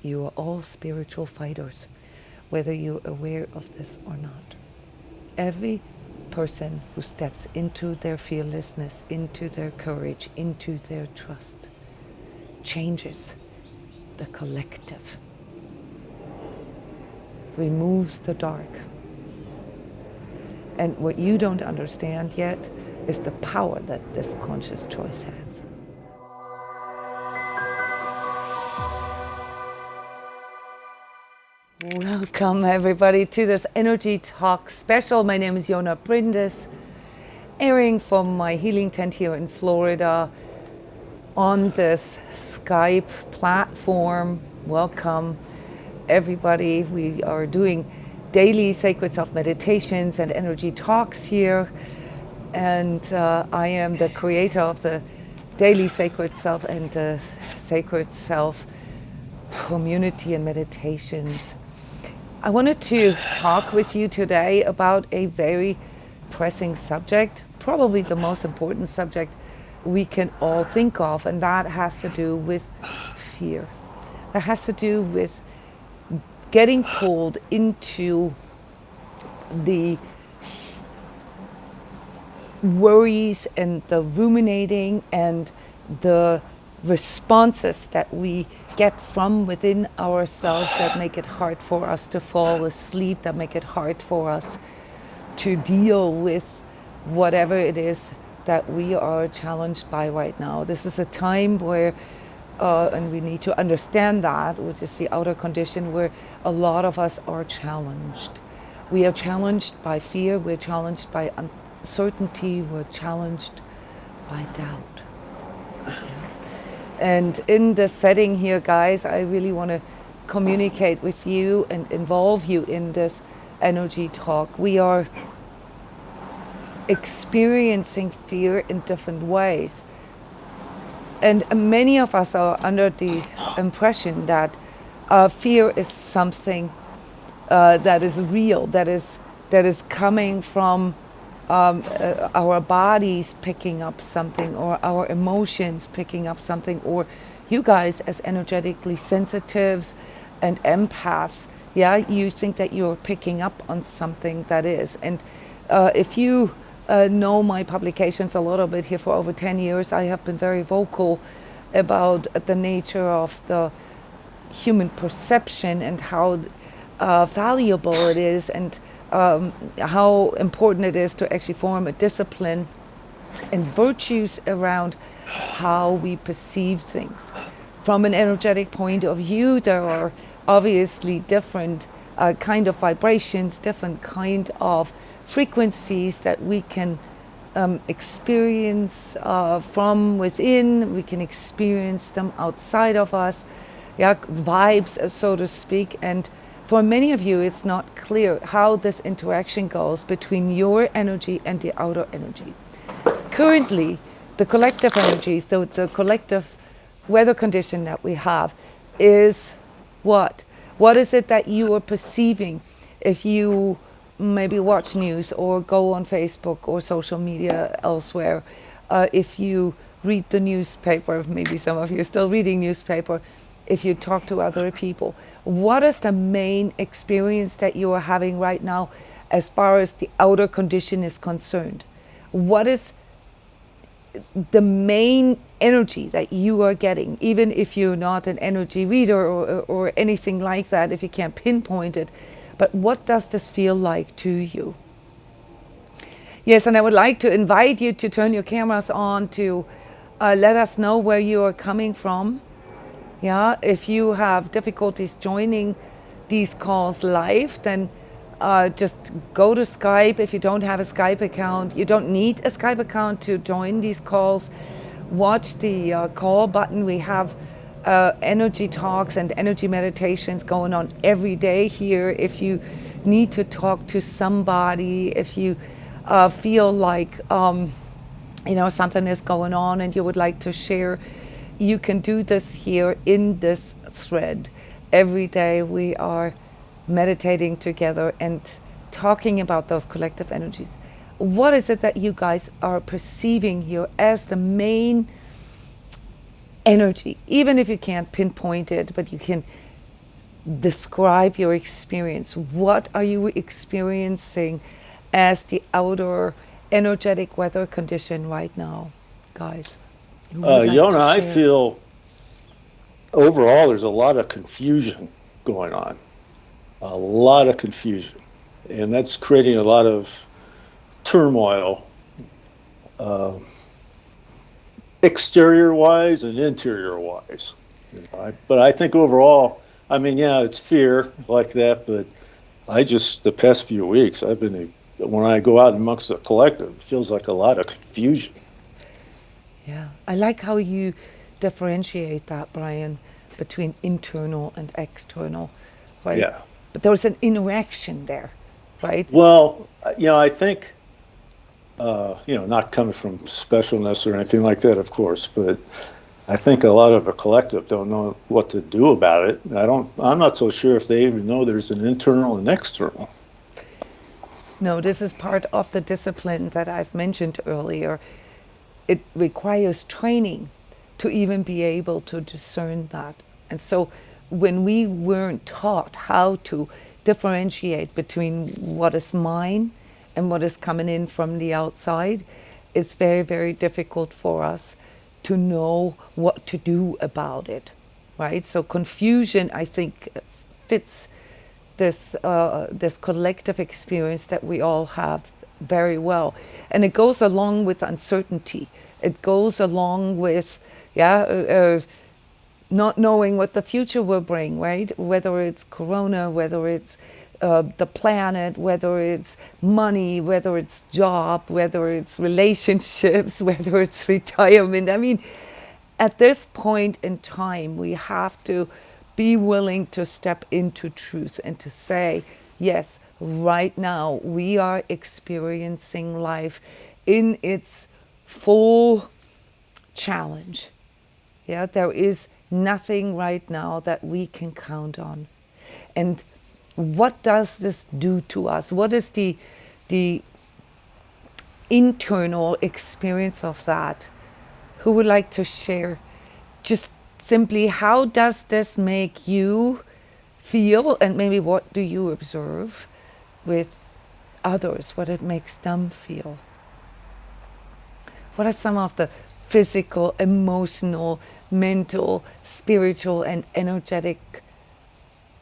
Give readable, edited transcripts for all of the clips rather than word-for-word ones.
You are all spiritual fighters, whether you're aware of this or not. Every person who steps into their fearlessness, into their courage, into their trust, changes the collective, removes the dark. And what you don't understand yet is the power that this conscious choice has. Welcome everybody to this Energy Talk special. My name is Jona Bryndis, airing from my healing tent here in Florida on this Skype platform. Welcome everybody. We are doing daily sacred self meditations and energy talks here. And I am the creator of the daily sacred self and the sacred self community and meditations. I wanted to talk with you today about a very pressing subject, probably the most important subject we can all think of, and that has to do with fear. That has to do with getting pulled into the worries and the ruminating and the responses that we get from within ourselves that make it hard for us to fall asleep, that make it hard for us to deal with whatever it is that we are challenged by right now. This is a time where, and we need to understand that, which is the outer condition where a lot of us are challenged. We are challenged by fear, we're challenged by uncertainty, we're challenged by doubt. And in the setting here, guys, I really want to communicate with you and involve you in this energy talk. We are experiencing fear in different ways. And many of us are under the impression that fear is something that is real, that is coming from our bodies picking up something, or our emotions picking up something, or you guys as energetically sensitives and empaths, you think that you're picking up on something that is. And if you know my publications a little bit here for over 10 years, I have been very vocal about the nature of the human perception and how valuable it is, and how important it is to actually form a discipline and virtues around how we perceive things. From an energetic point of view, there are obviously different kind of vibrations, different kind of frequencies that we can experience from within. We can experience them outside of us, vibes, so to speak. And for many of you, it's not clear how this interaction goes between your energy and the outer energy. Currently, the collective energies, the collective weather condition that we have is what? What is it that you are perceiving if you maybe watch news or go on Facebook or social media elsewhere? If you read the newspaper, maybe some of you are still reading newspaper, if you talk to other people, what is the main experience that you are having right now as far as the outer condition is concerned? What is the main energy that you are getting, even if you're not an energy reader or anything like that, if you can't pinpoint it? But what does this feel like to you? Yes, and I would like to invite you to turn your cameras on to let us know where you are coming from. If you have difficulties joining these calls live, then just go to Skype. If you don't have a Skype account, you don't need a Skype account to join these calls. Watch the call button. We have energy talks and energy meditations going on every day here. If you need to talk to somebody, if you feel like something is going on and you would like to share, you can do this here in this thread. Every day we are meditating together and talking about those collective energies. What is it that you guys are perceiving here as the main energy? Even if you can't pinpoint it, but you can describe your experience. What are you experiencing as the outer energetic weather condition right now, guys? Who would like to Jona, I share? feel overall there's a lot of confusion going on, a lot of confusion, and that's creating a lot of turmoil, uh, exterior wise and interior wise. But I think overall, I mean, yeah, it's fear like that, but the past few weeks, when I go out amongst the collective, it feels like a lot of confusion. Yeah, I like how you differentiate that, Brian, between internal and external, right? Yeah. But there's an interaction there, right? Well, I think, not coming from specialness or anything like that, of course, but I think a lot of the collective don't know what to do about it. I'm not so sure if they even know there's an internal and external. No, this is part of the discipline that I've mentioned earlier. It requires training to even be able to discern that. And so when we weren't taught how to differentiate between what is mine and what is coming in from the outside, it's very, very difficult for us to know what to do about it, right? So confusion, I think, fits this collective experience that we all have very well, and it goes along with uncertainty. It goes along with not knowing what the future will bring, right? Whether it's corona, whether it's the planet, whether it's money, whether it's job, whether it's relationships, whether it's retirement. I mean, at this point in time, we have to be willing to step into truth and to say, yes, right now we are experiencing life in its full challenge. Yeah, there is nothing right now that we can count on. And what does this do to us? What is the internal experience of that? Who would like to share? Just simply, how does this make you feel, and maybe what do you observe with others, what it makes them feel? What are some of the physical, emotional, mental, spiritual, and energetic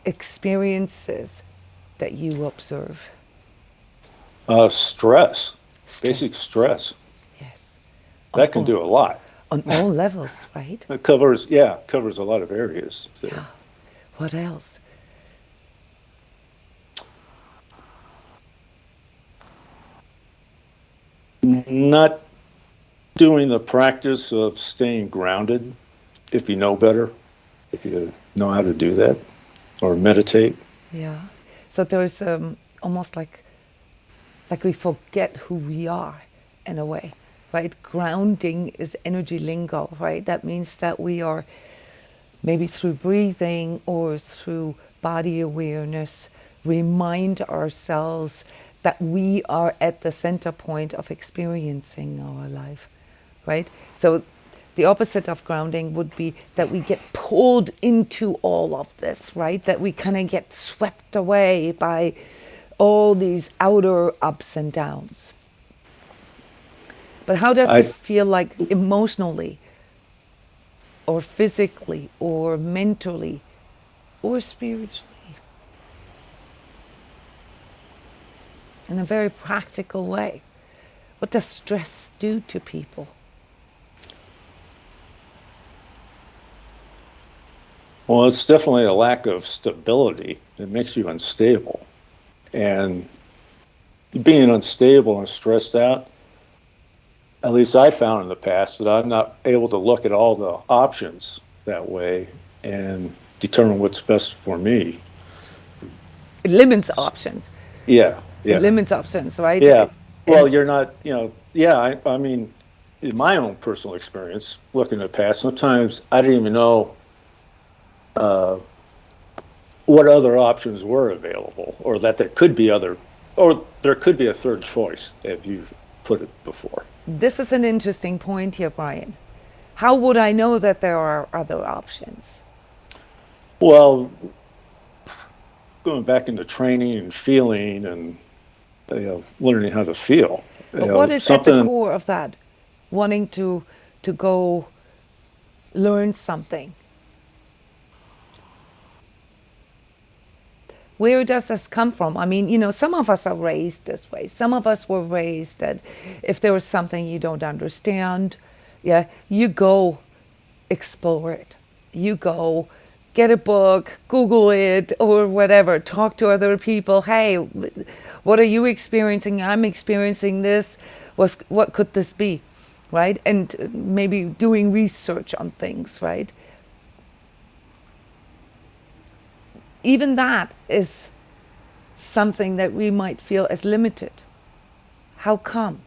experiences that you observe? Stress, basic Stress. stress. Yes. That can do a lot. On all levels, right? It covers a lot of areas. So. Yeah. What else? Not doing the practice of staying grounded, if you know better, if you know how to do that, or meditate. Yeah. So there's almost like we forget who we are in a way, right? Grounding is energy lingo, right? That means that we are maybe through breathing or through body awareness, remind ourselves that we are at the center point of experiencing our life, right? So the opposite of grounding would be that we get pulled into all of this, right? That we kind of get swept away by all these outer ups and downs. But how does this feel like emotionally, or physically, or mentally, or spiritually? In a very practical way. What does stress do to people? Well, it's definitely a lack of stability. It makes you unstable. And being unstable and stressed out, at least I found in the past that I'm not able to look at all the options that way and determine what's best for me. It limits options. Yeah. It limits options, right? Yeah. Well, you're not, I mean, in my own personal experience, looking at the past, sometimes I didn't even know what other options were available, or that there could be a third choice, as you've put it before. This is an interesting point here, Brian. How would I know that there are other options? Well, going back into training and feeling and learning how to feel. But what is at the core of that? Wanting to go learn something. Where does this come from? I mean, you know, some of us are raised this way. Some of us were raised that if there is something you don't understand, yeah, you go explore it. You go get a book, Google it, or whatever. Talk to other people. Hey, what are you experiencing? I'm experiencing this. What could this be, right? And maybe doing research on things, right? Even that is something that we might feel as limited. How come?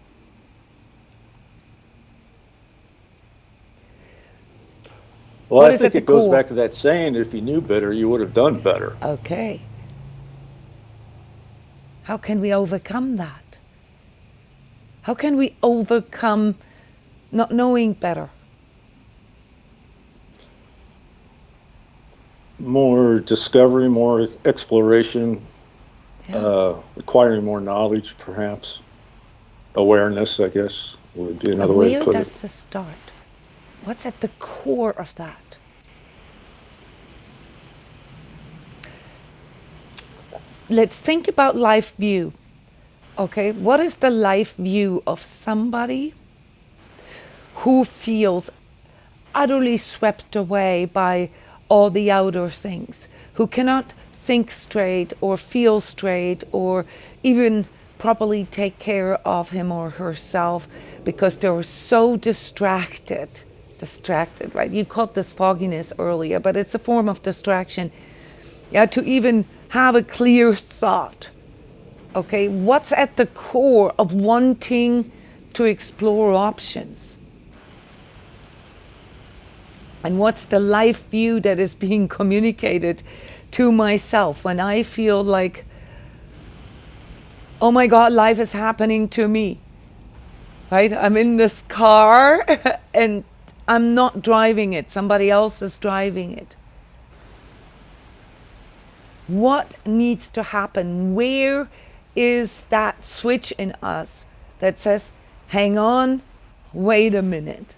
Well, I think it goes back to that saying, if you knew better, you would have done better. Okay. How can we overcome that? How can we overcome not knowing better? More discovery, more exploration, acquiring more knowledge, perhaps. Awareness, I guess, would be another way to put it. Where does this start? What's at the core of that? Let's think about life view. Okay, what is the life view of somebody who feels utterly swept away by all the outer things, who cannot think straight or feel straight or even properly take care of him or herself because they're so distracted, right? You called this fogginess earlier, but it's a form of distraction. Yeah, to even have a clear thought. Okay, what's at the core of wanting to explore options? And what's the life view that is being communicated to myself when I feel like, oh my God, life is happening to me, right? I'm in this car and I'm not driving it. Somebody else is driving it. What needs to happen? Where is that switch in us that says, hang on, wait a minute?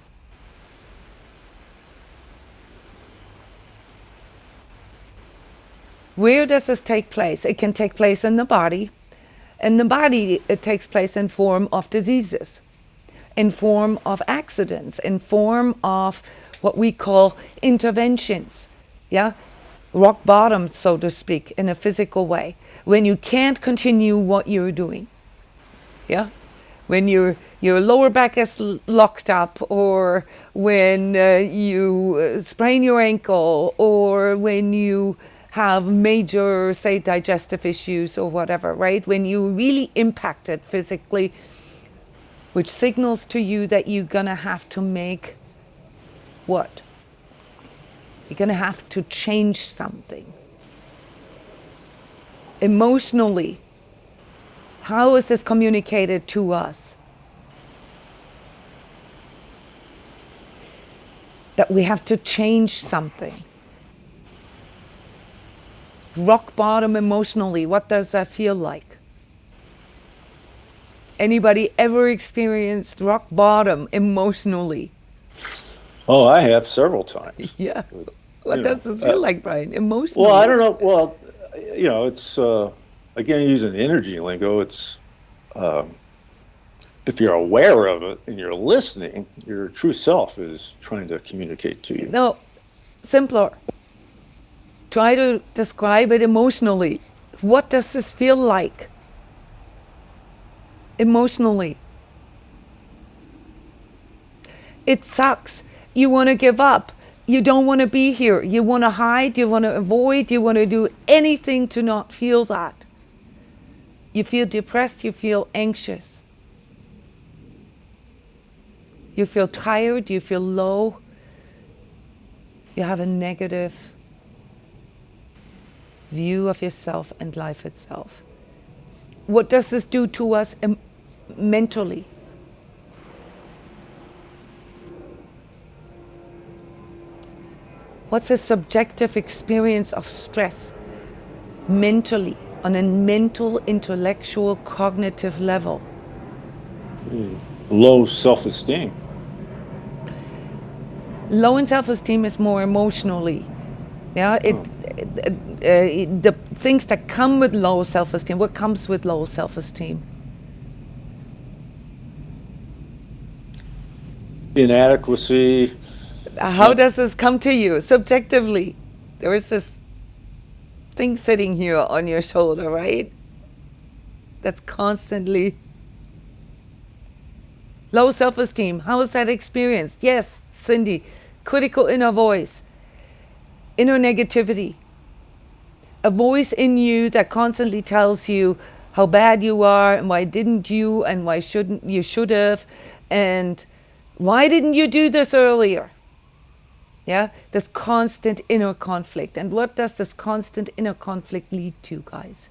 Where does this take place? It can take place in the body. In the body, it takes place in form of diseases, in form of accidents, in form of what we call interventions. Yeah, rock bottom, so to speak, in a physical way. When you can't continue what you're doing. Yeah, when your lower back is locked up, or when you sprain your ankle, or when you have major, say, digestive issues or whatever, right? When you're really impacted physically, which signals to you that you're gonna have to make what? You're gonna have to change something. Emotionally, how is this communicated to us? That we have to change something. Rock bottom emotionally, what does that feel like? Anybody ever experienced rock bottom emotionally? Oh, I have several times. Yeah. What does this feel like, Brian? Emotionally? Well, I don't know. Well, you know, it's, again, using energy lingo, it's, if you're aware of it and you're listening, your true self is trying to communicate to you. No, simpler. Try to describe it emotionally. What does this feel like? Emotionally. It sucks. You want to give up. You don't want to be here. You want to hide. You want to avoid. You want to do anything to not feel that. You feel depressed. You feel anxious. You feel tired. You feel low. You have a negative view of yourself and life itself. What does this do to us mentally? What's a subjective experience of stress mentally, on a mental, intellectual, cognitive level. Low self-esteem. Low in self-esteem is more emotionally. Yeah, the things that come with low self-esteem. What comes with low self-esteem? Inadequacy. How does this come to you subjectively? There is this thing sitting here on your shoulder, right? That's constantly low self-esteem. How is that experienced? Yes, Cindy, critical inner voice, inner negativity. A voice in you that constantly tells you how bad you are and why didn't you and why shouldn't you should have and why didn't you do this earlier? Yeah, this constant inner conflict. And what does this constant inner conflict lead to, guys?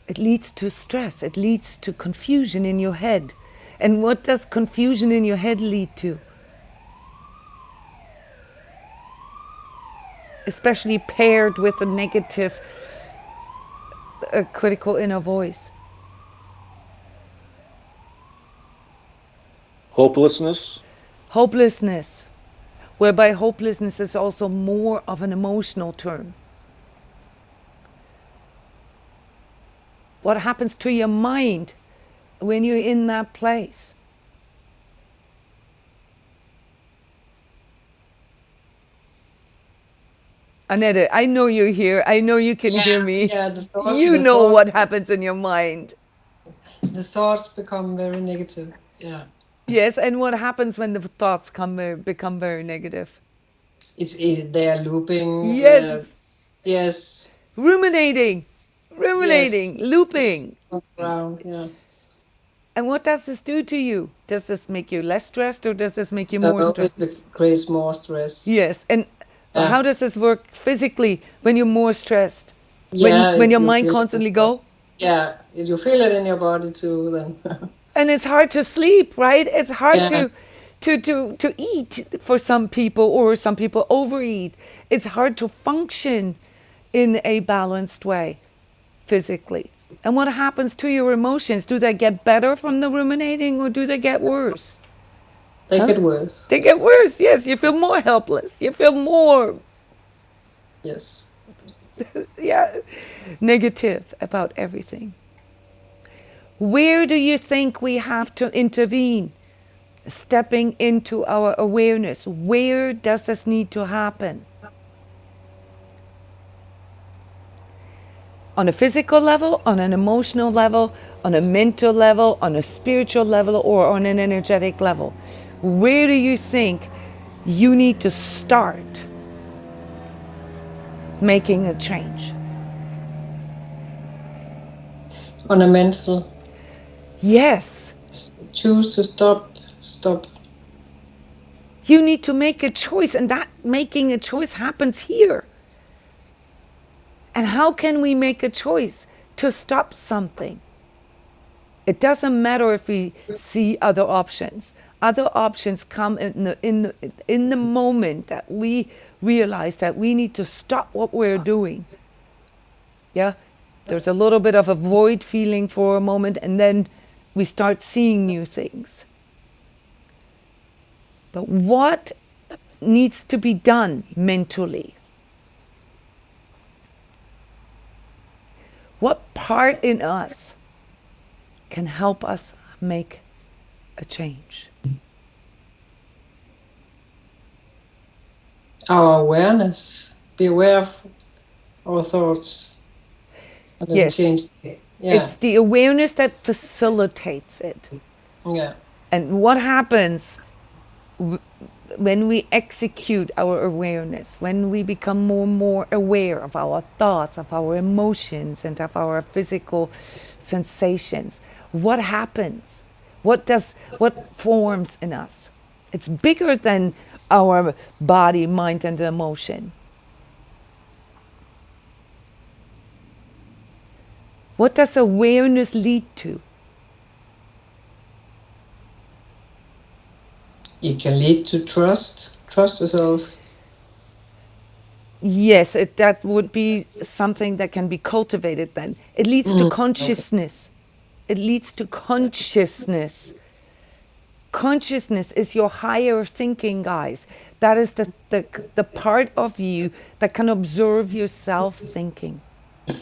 It leads to stress. It leads to confusion in your head. And what does confusion in your head lead to? Especially paired with a negative, critical inner voice. Hopelessness. Hopelessness, whereby hopelessness is also more of an emotional term. What happens to your mind when you're in that place? Annette, I know you're here. I know you can hear me. Yeah, You know what happens in your mind. The thoughts become very negative. Yeah. Yes, and what happens when the thoughts become very negative? They are looping. Yes. Yes. Ruminating, Yes. looping. Around, yeah. And what does this do to you? Does this make you less stressed or does this make you more stressed? It creates more stress. Yes, and how does this work physically when you're more stressed? Yeah, when your mind constantly go? Yeah, you feel it in your body too then. And it's hard to sleep, right? It's hard to eat for some people, or some people overeat. It's hard to function in a balanced way physically. And what happens to your emotions? Do they get better from the ruminating or do they get worse? They get worse. They get worse, yes. You feel more helpless. You feel more... Yes. yeah, negative about everything. Where do you think we have to intervene? Stepping into our awareness. Where does this need to happen? On a physical level, on an emotional level, on a mental level, on a spiritual level, or on an energetic level? Where do you think you need to start making a change? On a mental. Yes. Choose to stop. You need to make a choice, and that making a choice happens here. And how can we make a choice to stop something? It doesn't matter if we see other options. Other options come in the moment that we realize that we need to stop what we're doing. Yeah, there's a little bit of a void feeling for a moment, and then we start seeing new things. But what needs to be done mentally? What part in us can help us make a change? Our awareness. Be aware of our thoughts. And then Yes. change. Yeah. It's the awareness that facilitates it. Yeah. And what happens when we execute our awareness, when we become more and more aware of our thoughts, of our emotions, and of our physical sensations? What happens? What forms in us? It's bigger than our body, mind, and emotion. What does awareness lead to? it can lead to trust yourself. Yes, that would be something that can be cultivated then. It leads to consciousness. It leads to consciousness. Consciousness is your higher thinking, guys. That is the part of you that can observe yourself thinking,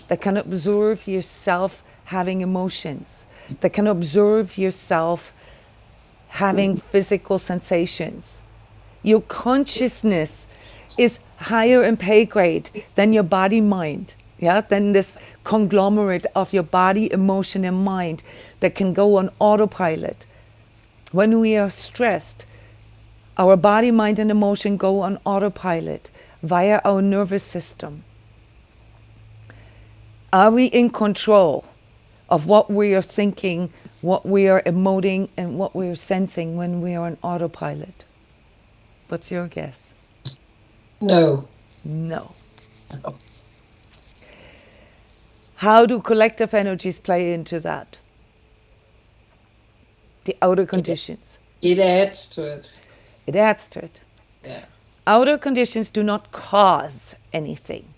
that can observe yourself having emotions, that can observe yourself having physical sensations. Your consciousness is higher in pay grade than your body mind, yeah, than this conglomerate of your body, emotion, and mind that can go on autopilot. When we are stressed, our body, mind, and emotion go on autopilot via our nervous system. Are we in control of what we are thinking, what we are emoting, and what we are sensing when we are on autopilot? What's your guess? No. No. How do collective energies play into that? The outer conditions. It adds to it. It adds to it. Yeah. Outer conditions do not cause anything.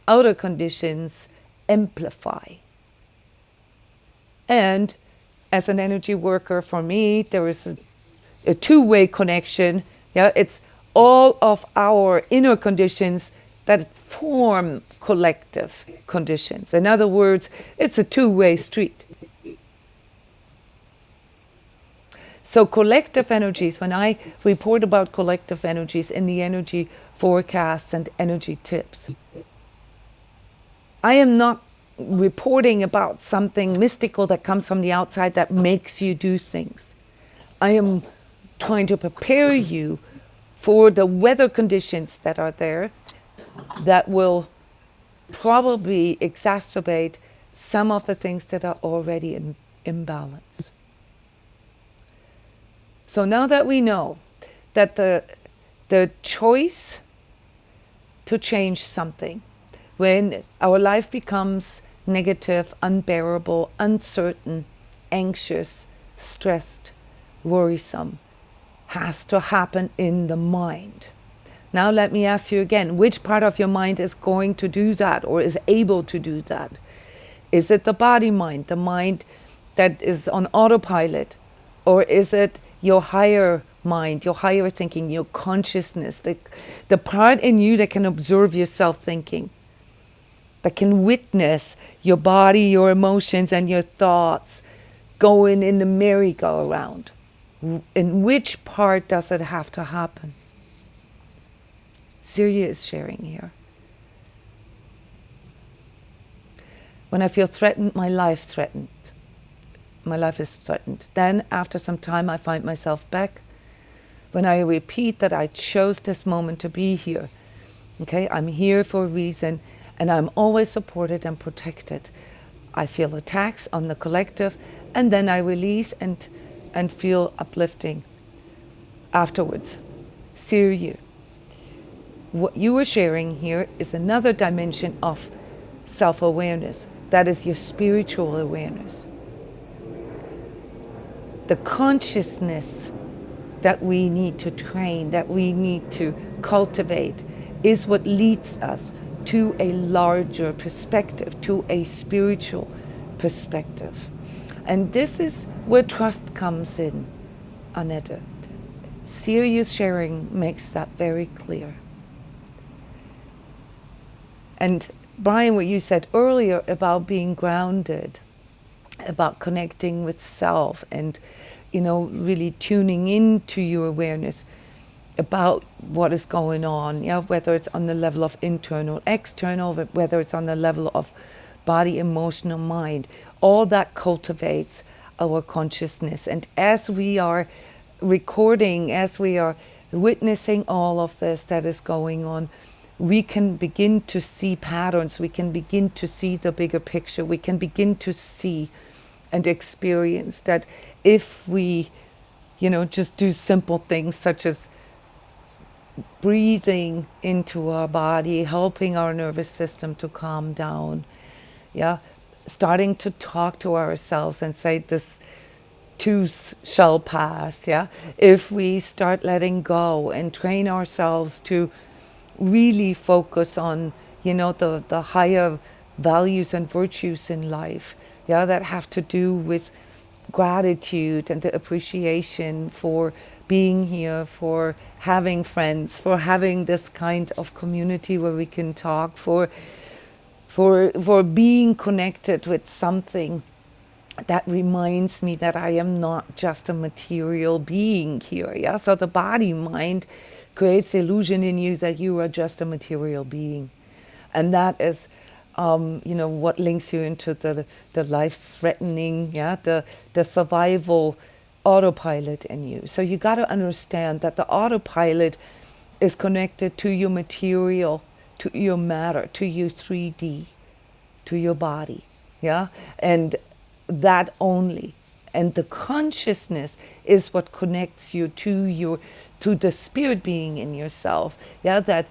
Outer conditions amplify. And as an energy worker, for me, there is a two-way connection. Yeah, it's all of our inner conditions that form collective conditions. In other words, it's a two-way street. So collective energies, when I report about collective energies in the energy forecasts and energy tips, I am not reporting about something mystical that comes from the outside that makes you do things. I am trying to prepare you for the weather conditions that are there that will probably exacerbate some of the things that are already in imbalance. So now that we know that the choice to change something, when our life becomes negative, unbearable, uncertain, anxious, stressed, worrisome, has to happen in the mind. Now let me ask you again, which part of your mind is going to do that or is able to do that? Is it the body mind, the mind that is on autopilot? Or is it your higher mind, your higher thinking, your consciousness, the part in you that can observe yourself thinking, that can witness your body, your emotions, and your thoughts going in the merry-go-round? In which part does it have to happen? Syria is sharing here. When I feel threatened, my life threatened. My life is threatened. Then after some time I find myself back. When I repeat that I chose this moment to be here. Okay, I'm here for a reason and I'm always supported and protected. I feel attacks on the collective and then I release and feel uplifting afterwards. Syria, what you are sharing here is another dimension of self-awareness. That is your spiritual awareness. The consciousness that we need to train, that we need to cultivate, is what leads us to a larger perspective, to a spiritual perspective. And this is where trust comes in, Annette. Serious sharing makes that very clear. And Brian, what you said earlier about being grounded, about connecting with self and, really tuning into your awareness about what is going on, whether it's on the level of internal, external, whether it's on the level of body, emotional, mind, all that cultivates our consciousness. And as we are recording, as we are witnessing all of this that is going on, we can begin to see patterns, we can begin to see the bigger picture, we can begin to see and experience that if we, just do simple things such as breathing into our body, helping our nervous system to calm down, starting to talk to ourselves and say this too shall pass, yeah? If we start letting go and train ourselves to really focus on, the higher values and virtues in life, yeah, that have to do with gratitude and the appreciation for being here, for having friends, for having this kind of community where we can talk, for being connected with something that reminds me that I am not just a material being here. Yeah, so the body mind creates the illusion in you that you are just a material being, and that is, what links you into the life-threatening, the survival autopilot in you. So you got to understand that the autopilot is connected to your material, to your matter, to your 3D, to your body, yeah, and that only. And the consciousness is what connects you to the spirit being in yourself, yeah, that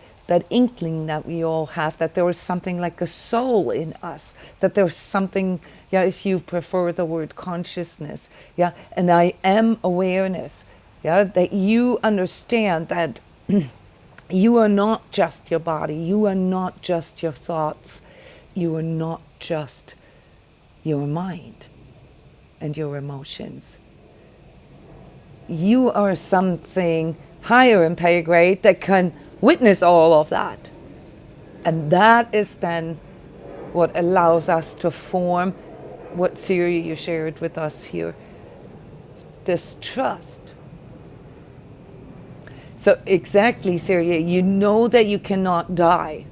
inkling that we all have, that there is something like a soul in us, that there's something, yeah, if you prefer the word consciousness, yeah, and I am awareness, yeah, that you understand that you are not just your body, you are not just your thoughts, you are not just your mind and your emotions. You are something higher in pay grade that can witness all of that. And that is then what allows us to form what Siri you shared with us here, this trust. So exactly, Siri, you know that you cannot die.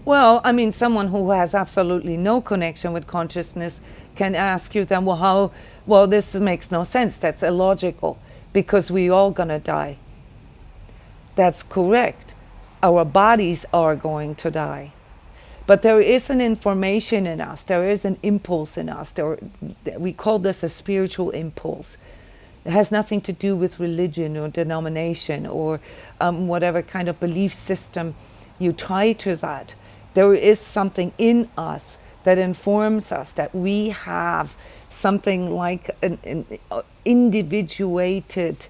Well, I mean, someone who has absolutely no connection with consciousness can ask you then, well, this makes no sense. That's illogical because we all gonna die. That's correct. Our bodies are going to die. But there is an information in us. There is an impulse in us. We call this a spiritual impulse. It has nothing to do with religion or denomination or whatever kind of belief system you tie to that. There is something in us that informs us that we have something like an individuated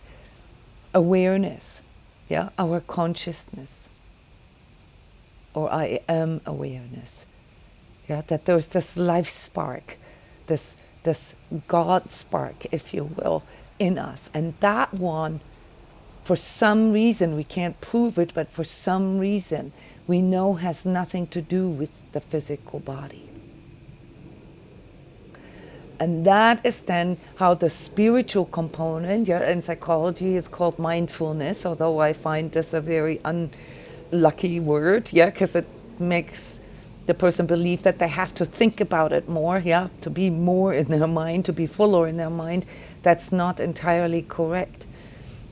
awareness, yeah, our consciousness, or I am awareness, yeah, that there's this life spark, this God spark, if you will, in us, and that one, for some reason, we can't prove it, but for some reason, we know has nothing to do with the physical body. And that is then how the spiritual component, yeah, in psychology is called mindfulness, although I find this a very unlucky word, yeah, because it makes the person believe that they have to think about it more, yeah, to be more in their mind, to be fuller in their mind. That's not entirely correct.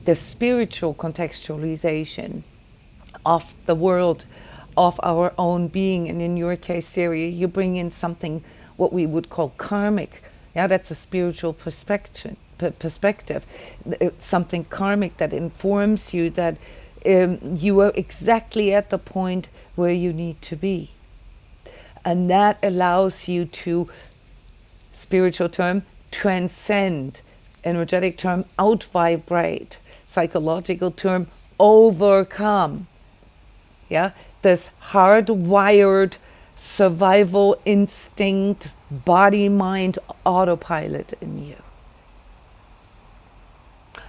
The spiritual contextualization of the world, of our own being, and in your case, Siri, you bring in something what we would call karmic. Yeah, that's a spiritual perspective. It's something karmic that informs you that you are exactly at the point where you need to be. And that allows you to, spiritual term, transcend, energetic term, out-vibrate, psychological term, overcome. Yeah, this hardwired survival instinct, body-mind autopilot in you.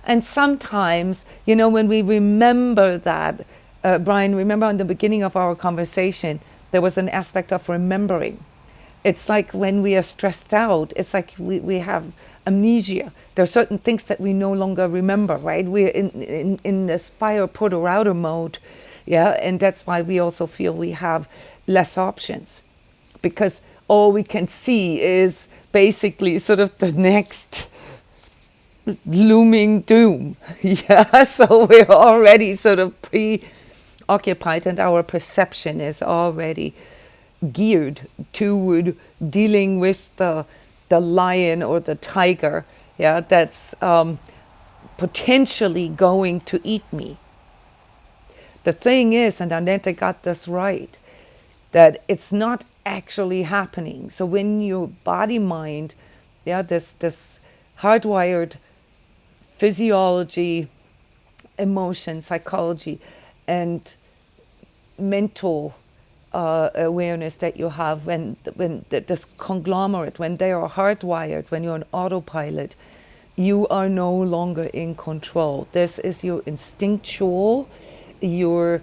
And sometimes, when we remember that, Brian, remember in the beginning of our conversation, there was an aspect of remembering. It's like when we are stressed out, it's like we have amnesia. There are certain things that we no longer remember, right? We're in this fire put or outer mode, yeah? And that's why we also feel we have less options, because all we can see is basically sort of the next looming doom. Yeah, so we're already sort of preoccupied, and our perception is already geared toward dealing with the lion or the tiger, yeah, that's potentially going to eat me. The thing is, and Annette got this right, that it's not actually happening. So when your body mind, yeah, this hardwired physiology, emotion, psychology, and mental awareness that you have when this conglomerate, when they are hardwired, when you're on autopilot, you are no longer in control. This is your instinctual, your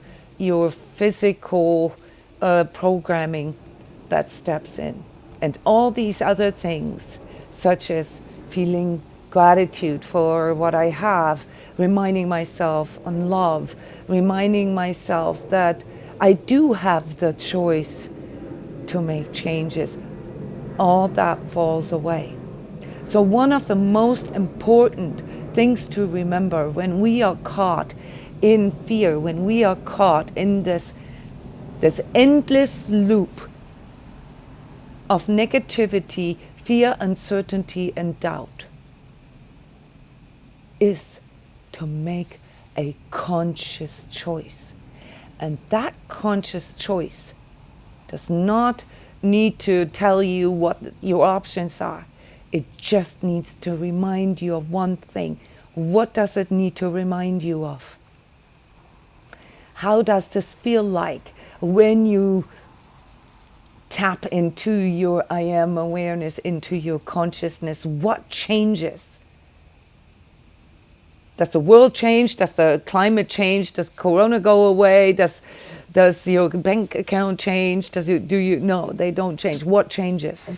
physical programming that steps in. And all these other things, such as feeling gratitude for what I have, reminding myself on love, reminding myself that I do have the choice to make changes, all that falls away. So one of the most important things to remember when we are caught in fear, when we are caught in this endless loop of negativity, fear, uncertainty, and doubt, is to make a conscious choice. And that conscious choice does not need to tell you what your options are. It just needs to remind you of one thing. What does it need to remind you of? How does this feel like when you tap into your I am awareness, into your consciousness? What changes? Does the world change? Does the climate change? Does Corona go away? Does your bank account change? No, they don't change. What changes?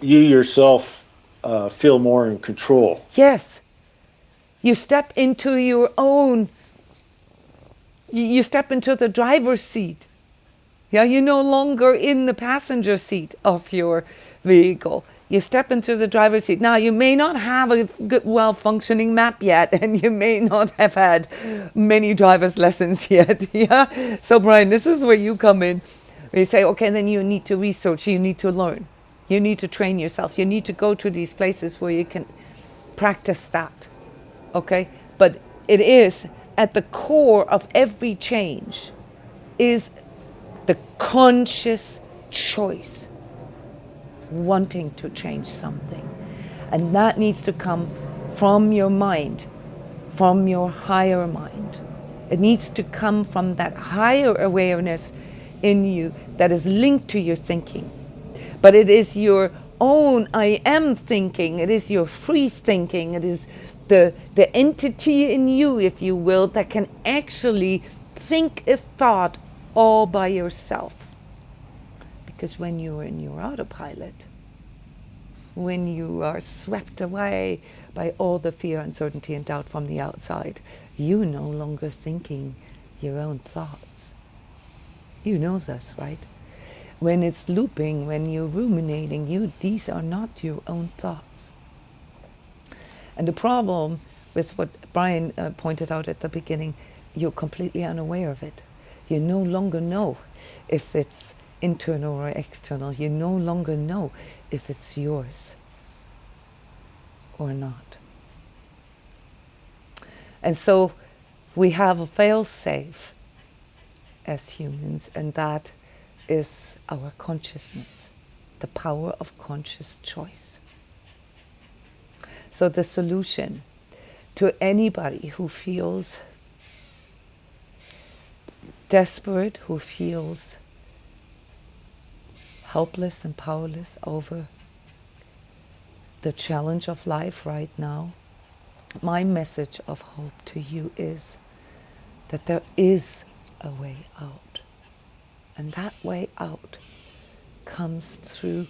You yourself feel more in control. Yes. You step into your own, you step into the driver's seat. Yeah, you're no longer in the passenger seat of your vehicle. You step into the driver's seat. Now, you may not have a good, well-functioning map yet, and you may not have had many driver's lessons yet. Yeah. So, Brian, this is where you come in. Where you say, okay, then you need to research. You need to learn. You need to train yourself. You need to go to these places where you can practice that. Okay? But it is at the core of every change is the conscious choice, wanting to change something. And that needs to come from your mind, from your higher mind. It needs to come from that higher awareness in you that is linked to your thinking. But it is your own I am thinking, it is your free thinking, it is the entity in you, if you will, that can actually think a thought all by yourself. Because when you're in your autopilot, when you are swept away by all the fear, uncertainty, and doubt from the outside, you're no longer thinking your own thoughts. You know this, right? When it's looping, when you're ruminating, these are not your own thoughts. And the problem with what Brian pointed out at the beginning, you're completely unaware of it. You no longer know if it's internal or external. You no longer know if it's yours or not. And so we have a fail-safe as humans, and that is our consciousness, the power of conscious choice. So the solution to anybody who feels desperate, who feels helpless and powerless over the challenge of life right now, my message of hope to you is that there is a way out. And that way out comes through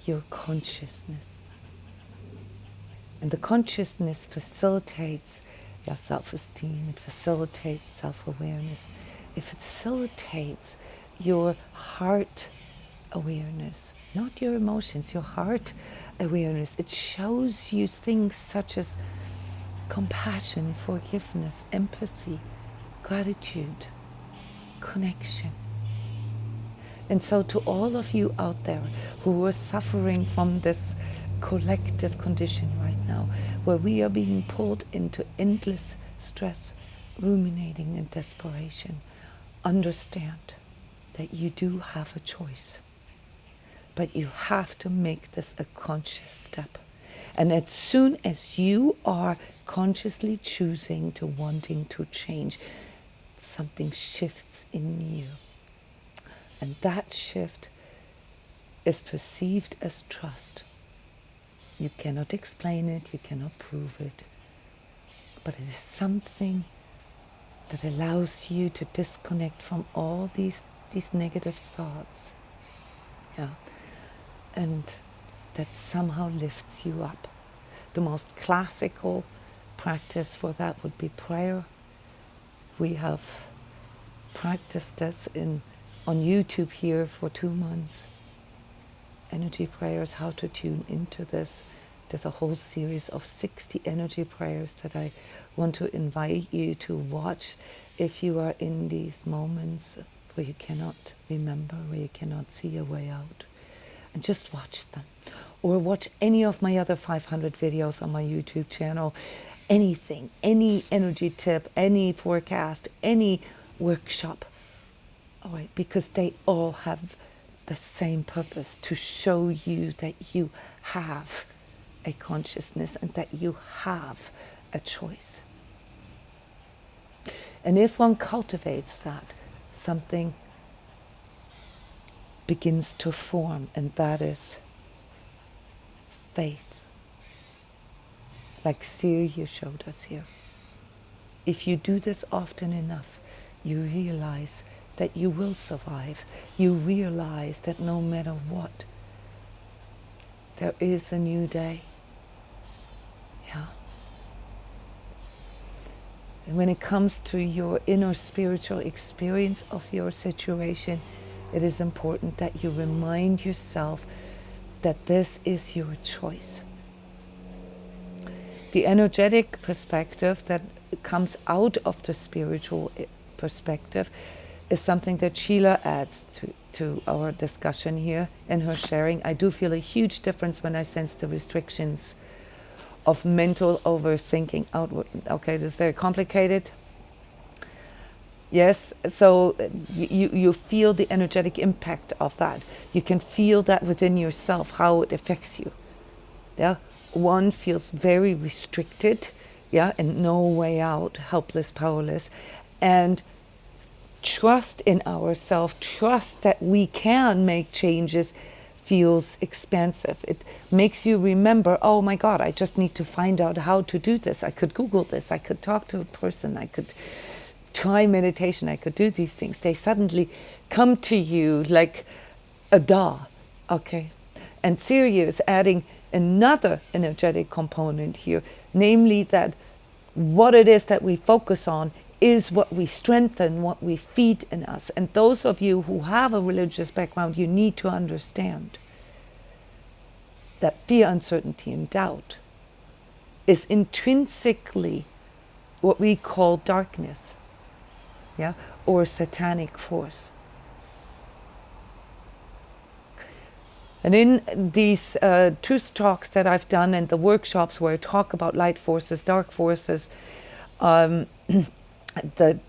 your consciousness. And the consciousness facilitates your self-esteem, it facilitates self-awareness, it facilitates your heart awareness, not your emotions, your heart awareness. It shows you things such as compassion, forgiveness, empathy, gratitude, connection. And so to all of you out there who are suffering from this collective condition right now, where we are being pulled into endless stress, ruminating, and desperation, understand that you do have a choice. But you have to make this a conscious step. And as soon as you are consciously choosing to wanting to change, something shifts in you. And that shift is perceived as trust. You cannot explain it, you cannot prove it, but it is something that allows you to disconnect from all these negative thoughts. Yeah. And that somehow lifts you up. The most classical practice for that would be prayer. We have practiced this on YouTube here for 2 months. Energy prayers, how to tune into this. There's a whole series of 60 energy prayers that I want to invite you to watch if you are in these moments where you cannot remember, where you cannot see a way out. And just watch them. Or watch any of my other 500 videos on my YouTube channel. Anything, any energy tip, any forecast, any workshop. All right, because they all have the same purpose, to show you that you have a consciousness and that you have a choice. And if one cultivates that, something begins to form, and that is faith. Like Siri showed us here. If you do this often enough, you realize that you will survive. You realize that no matter what, there is a new day. Yeah. And when it comes to your inner spiritual experience of your situation, it is important that you remind yourself that this is your choice. The energetic perspective that comes out of the spiritual perspective is something that Sheila adds to our discussion here in her sharing. I do feel a huge difference when I sense the restrictions of mental overthinking outward. Okay, this is very complicated. Yes, so you feel the energetic impact of that. You can feel that within yourself, how it affects you. Yeah, one feels very restricted, yeah, and no way out, helpless, powerless, and trust in ourselves, trust that we can make changes feels expansive. It makes you remember, oh my God, I just need to find out how to do this. I could Google this, I could talk to a person, I could try meditation, I could do these things. They suddenly come to you like a daw, okay? And Syria is adding another energetic component here, namely that what it is that we focus on is what we strengthen, what we feed in us. And those of you who have a religious background, you need to understand that fear, uncertainty, and doubt is intrinsically what we call darkness, yeah, or satanic force. And in these truth talks that I've done and the workshops where I talk about light forces, dark forces, the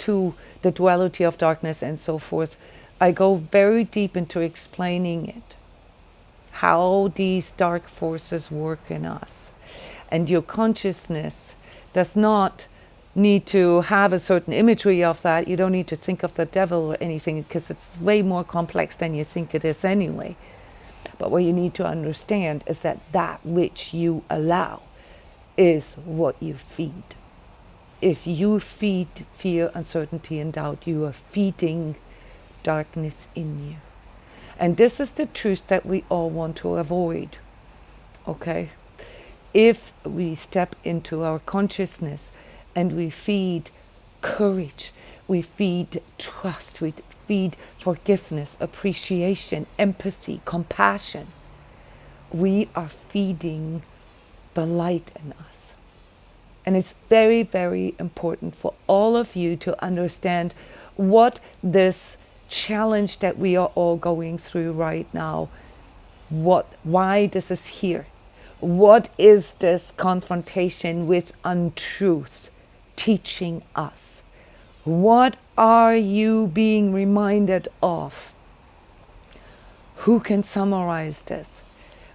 duality of darkness and so forth, I go very deep into explaining it, how these dark forces work in us. And your consciousness does not need to have a certain imagery of that. You don't need to think of the devil or anything, because it's way more complex than you think it is anyway. But what you need to understand is that that which you allow is what you feed. If you feed fear, uncertainty, and doubt, you are feeding darkness in you. And this is the truth that we all want to avoid, okay? If we step into our consciousness and we feed courage, we feed trust, we feed forgiveness, appreciation, empathy, compassion, we are feeding the light in us. And it's very, very important for all of you to understand what this challenge that we are all going through right now, why this is here. What is this confrontation with untruth teaching us? What are you being reminded of? Who can summarize this?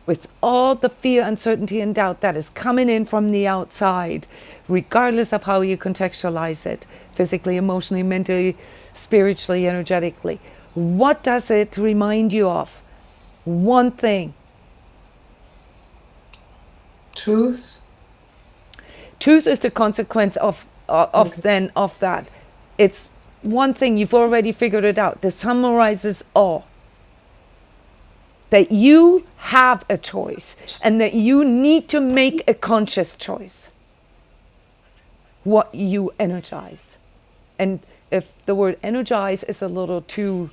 with all the fear, uncertainty, and doubt that is coming in from the outside, regardless of how you contextualize it, physically, emotionally, mentally, spiritually, energetically. What does it remind you of? One thing. Truth. Truth is the consequence of that. It's one thing, you've already figured it out. This summarizes all. That you have a choice and that you need to make a conscious choice. What you energize. And if the word energize is a little too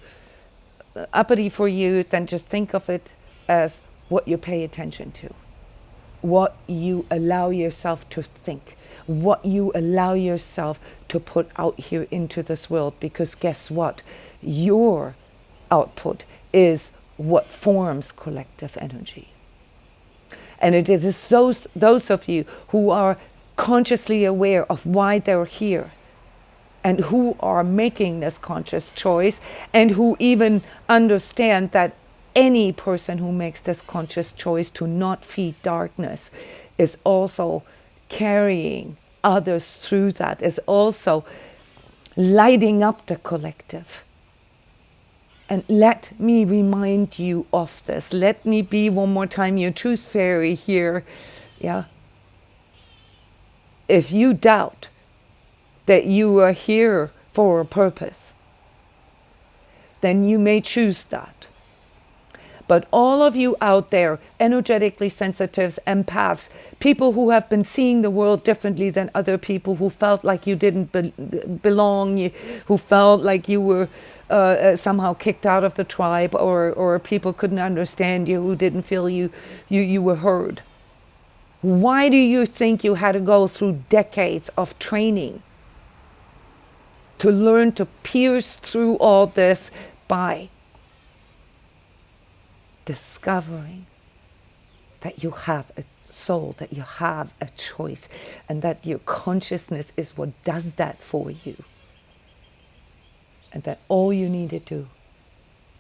uppity for you, then just think of it as what you pay attention to. What you allow yourself to think. What you allow yourself to put out here into this world. Because guess what? Your output is what forms collective energy. And it is those of you who are consciously aware of why they're here and who are making this conscious choice and who even understand that any person who makes this conscious choice to not feed darkness is also carrying others through that, is also lighting up the collective. And let me remind you of this. Let me be one more time your truth fairy here. Yeah. If you doubt that you are here for a purpose, then you may choose that. But all of you out there, energetically sensitives, empaths, people who have been seeing the world differently than other people, who felt like you didn't belong, who felt like you were somehow kicked out of the tribe, or people couldn't understand you, who didn't feel you were heard. Why do you think you had to go through decades of training to learn to pierce through all this by discovering that you have a soul, that you have a choice, and that your consciousness is what does that for you? And that all you need to do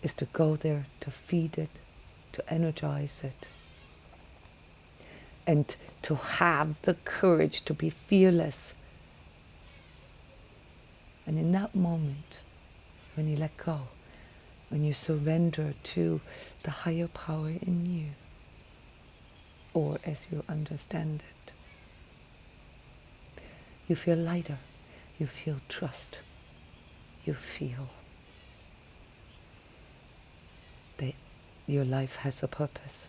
is to go there, to feed it, to energize it, and to have the courage to be fearless. And in that moment, when you let go, when you surrender to the higher power in you, or as you understand it, you feel lighter, you feel trust, you feel that your life has a purpose.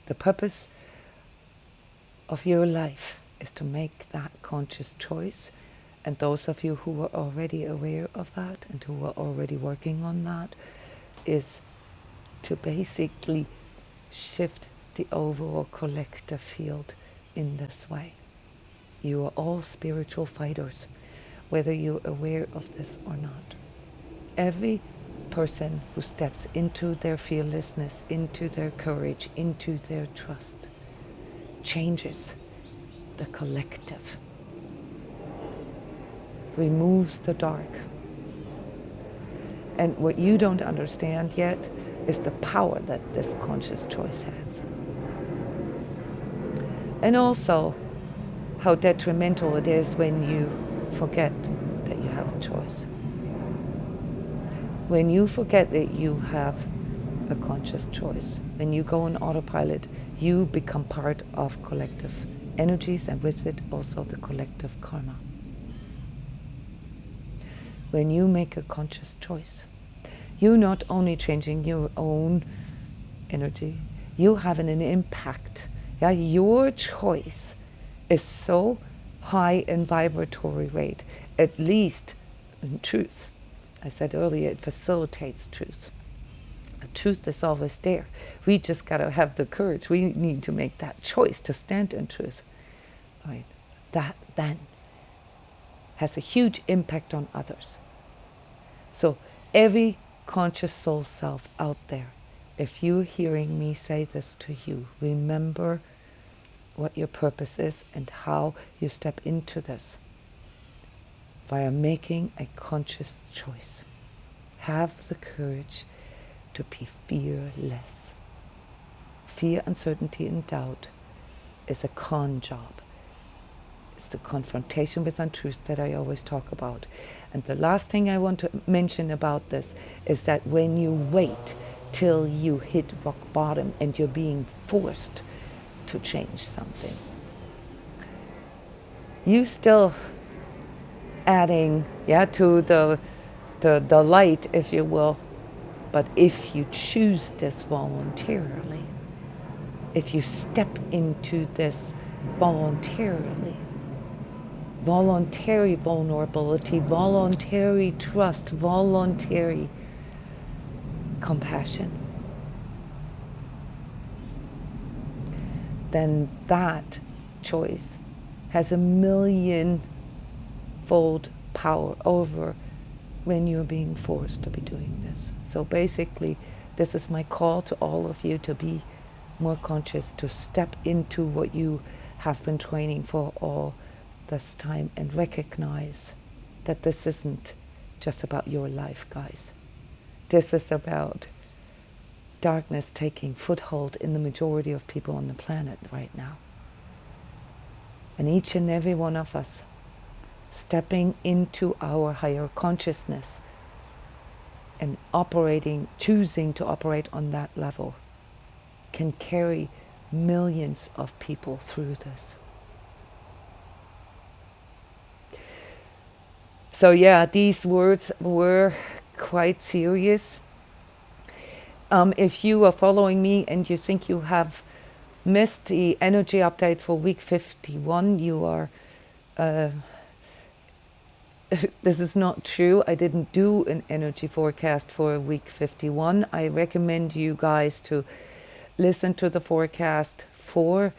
The purpose of your life is to make that conscious choice. And those of you who are already aware of that and who are already working on that is to basically shift the overall collective field in this way. You are all spiritual fighters, whether you're aware of this or not. Every person who steps into their fearlessness, into their courage, into their trust, changes the collective, removes the dark. And what you don't understand yet is the power that this conscious choice has. And also how detrimental it is when you forget that you have a choice. When you forget that you have a conscious choice, when you go on autopilot, you become part of collective energies and with it also the collective karma. When you make a conscious choice, you're not only changing your own energy, you're having an impact. Yeah, your choice is so high in vibratory rate, at least in truth. I said earlier, it facilitates truth. The truth is always there. We just got to have the courage. We need to make that choice to stand in truth. Right? That then has a huge impact on others. So every conscious soul self out there, if you're hearing me say this to you, remember what your purpose is and how you step into this via making a conscious choice. Have the courage to be fearless. Fear, uncertainty, and doubt is a con job. It's the confrontation with untruth that I always talk about. And the last thing I want to mention about this is that when you wait till you hit rock bottom and you're being forced to change something, you still adding to the light, if you will. But if you choose this voluntarily, if you step into this voluntarily, voluntary vulnerability, voluntary trust, voluntary compassion, then that choice has a million-fold power over when you're being forced to be doing this. So basically, this is my call to all of you to be more conscious, to step into what you have been training for all this time and recognize that this isn't just about your life, guys. This is about darkness taking foothold in the majority of people on the planet right now. And each and every one of us stepping into our higher consciousness and choosing to operate on that level can carry millions of people through this. So these words were quite serious. If you are following me and you think you have missed the energy update for week 51, you are this is not true. I didn't do an energy forecast for week 51. I recommend you guys to listen to the forecast for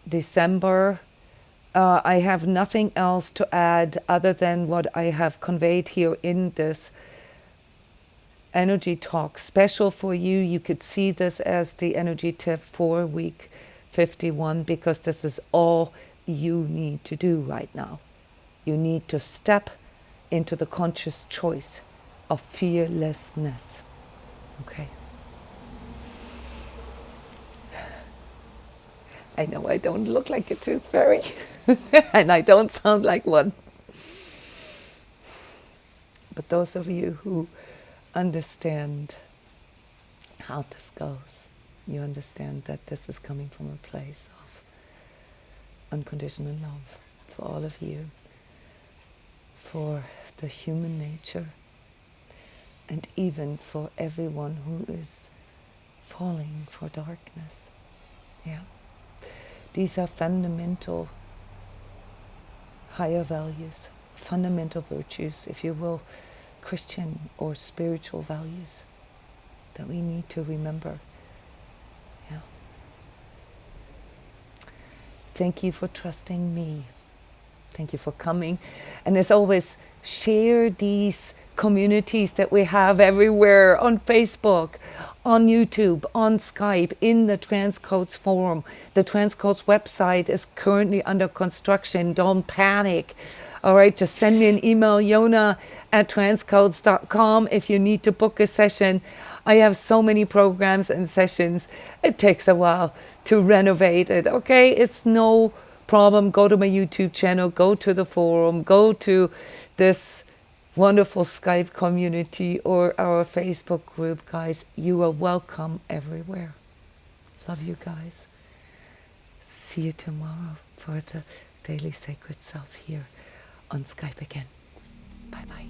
December. I have nothing else to add other than what I have conveyed here in this energy talk special for you. You could see this as the energy tip for week 51 because this is all you need to do right now. You need to step into the conscious choice of fearlessness. Okay? I know I don't look like a tooth fairy, and I don't sound like one. But those of you who understand how this goes, you understand that this is coming from a place of unconditional love for all of you, for the human nature, and even for everyone who is falling for darkness. These are fundamental higher values, fundamental virtues, if you will, Christian or spiritual values that we need to remember. Thank you for trusting me. Thank you for coming. And as always, share these communities that we have everywhere on Facebook, on YouTube, on Skype, in the transCODES forum. The transCODES website is currently under construction. Don't panic. All right, just send me an email, Jona@transcodes.com, if you need to book a session. I have so many programs and sessions. It takes a while to renovate it, okay? It's no problem. Go to my YouTube channel, go to the forum, go to this wonderful Skype community or our Facebook group, guys. You are welcome everywhere. Love you guys. See you tomorrow for the Daily Sacred Self here on Skype again. Bye-bye.